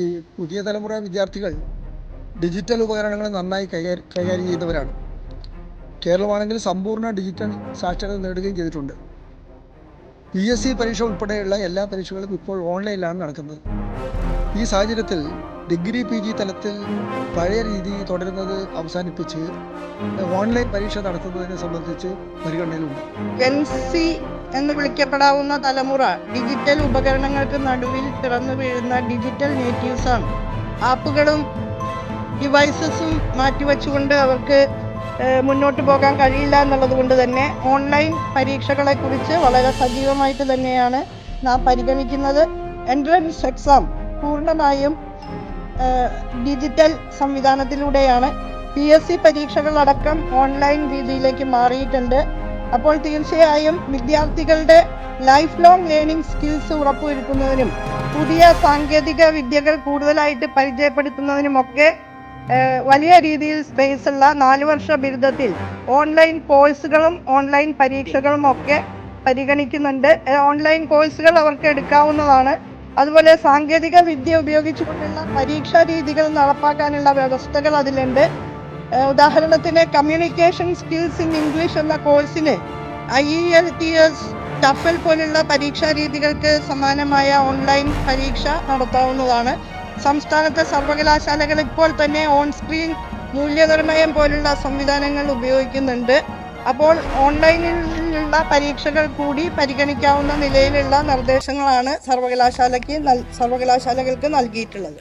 ഈ പുതിയ തലമുറ വിദ്യാർത്ഥികൾ ഡിജിറ്റൽ ഉപകരണങ്ങൾ നന്നായി കൈകാര്യം ചെയ്യുന്നവരാണ്. കേരളമാണെങ്കിൽ സമ്പൂർണ്ണ ഡിജിറ്റൽ സാക്ഷരത നേടുകയും ചെയ്തിട്ടുണ്ട്. PSC പരീക്ഷ ഉൾപ്പെടെയുള്ള എല്ലാ പരീക്ഷകളും ഇപ്പോൾ ഓൺലൈനിലാണ് നടക്കുന്നത്. ഈ സാഹചര്യത്തിൽ ഡിഗ്രി PG തലത്തിൽ പഴയ രീതി തുടരുന്നത് അവസാനിപ്പിച്ച് ഓൺലൈൻ പരീക്ഷ നടത്തുന്നതിനെ സംബന്ധിച്ച് പരിഗണനയിലുണ്ട്. ജെൻസി എന്ന് വിളിക്കപ്പെടാവുന്ന തലമുറ ഡിജിറ്റൽ ഉപകരണങ്ങൾക്ക് നടുവിൽ പിറന്നു വീഴുന്ന ഡിജിറ്റൽ നേറ്റീവ്സാണ്. ആപ്പുകളും ഡിവൈസസും മാറ്റിവെച്ചുകൊണ്ട് അവർക്ക് മുന്നോട്ട് പോകാൻ കഴിയില്ല എന്നുള്ളത് കൊണ്ട് തന്നെ ഓൺലൈൻ പരീക്ഷകളെക്കുറിച്ച് വളരെ സജീവമായിട്ട് തന്നെയാണ് നാം പരിഗണിക്കുന്നത്. എൻട്രൻസ് എക്സാം പൂർണ്ണമായും ഡിജിറ്റൽ സംവിധാനത്തിലൂടെയാണ്. PSC പരീക്ഷകളടക്കം ഓൺലൈൻ രീതിയിലേക്ക് മാറിയിട്ടുണ്ട്. അപ്പോൾ തീർച്ചയായും വിദ്യാർത്ഥികളുടെ ലൈഫ് ലോങ് ലേണിംഗ് സ്കിൽസ് ഉറപ്പുവരുത്തുന്നതിനും പുതിയ സാങ്കേതിക വിദ്യകൾ കൂടുതലായിട്ട് പരിചയപ്പെടുത്തുന്നതിനുമൊക്കെ വലിയ രീതിയിൽ സ്പേസ് ഉള്ള 4 വർഷ ബിരുദത്തിൽ ഓൺലൈൻ കോഴ്സുകളും ഓൺലൈൻ പരീക്ഷകളും ഒക്കെ പരിഗണിക്കുന്നുണ്ട്. ഓൺലൈൻ കോഴ്സുകൾ അവർക്ക് എടുക്കാവുന്നതാണ്. അതുപോലെ സാങ്കേതിക വിദ്യ ഉപയോഗിച്ചുകൊണ്ടുള്ള പരീക്ഷാ രീതികൾ നടപ്പാക്കാനുള്ള വ്യവസ്ഥകൾ അതിലുണ്ട്. ഉദാഹരണത്തിന് കമ്മ്യൂണിക്കേഷൻ സ്കിൽസ് ഇൻ ഇംഗ്ലീഷ് എന്ന കോഴ്സിന് IELTS, TOEFL പോലുള്ള പരീക്ഷാ രീതികൾക്ക് സമാനമായ ഓൺലൈൻ പരീക്ഷ നടത്താവുന്നതാണ്. സംസ്ഥാനത്തെ സർവകലാശാലകൾ ഇപ്പോൾ തന്നെ ഓൺ സ്ക്രീൻ മൂല്യനിർണ്ണയം പോലുള്ള സംവിധാനങ്ങൾ ഉപയോഗിക്കുന്നുണ്ട്. അപ്പോൾ ഓൺലൈനിലുള്ള പരീക്ഷകൾ കൂടി പരിഗണിക്കാവുന്ന നിലയിലുള്ള നിർദ്ദേശങ്ങളാണ് സർവകലാശാലകൾക്ക് നൽകിയിട്ടുള്ളത്.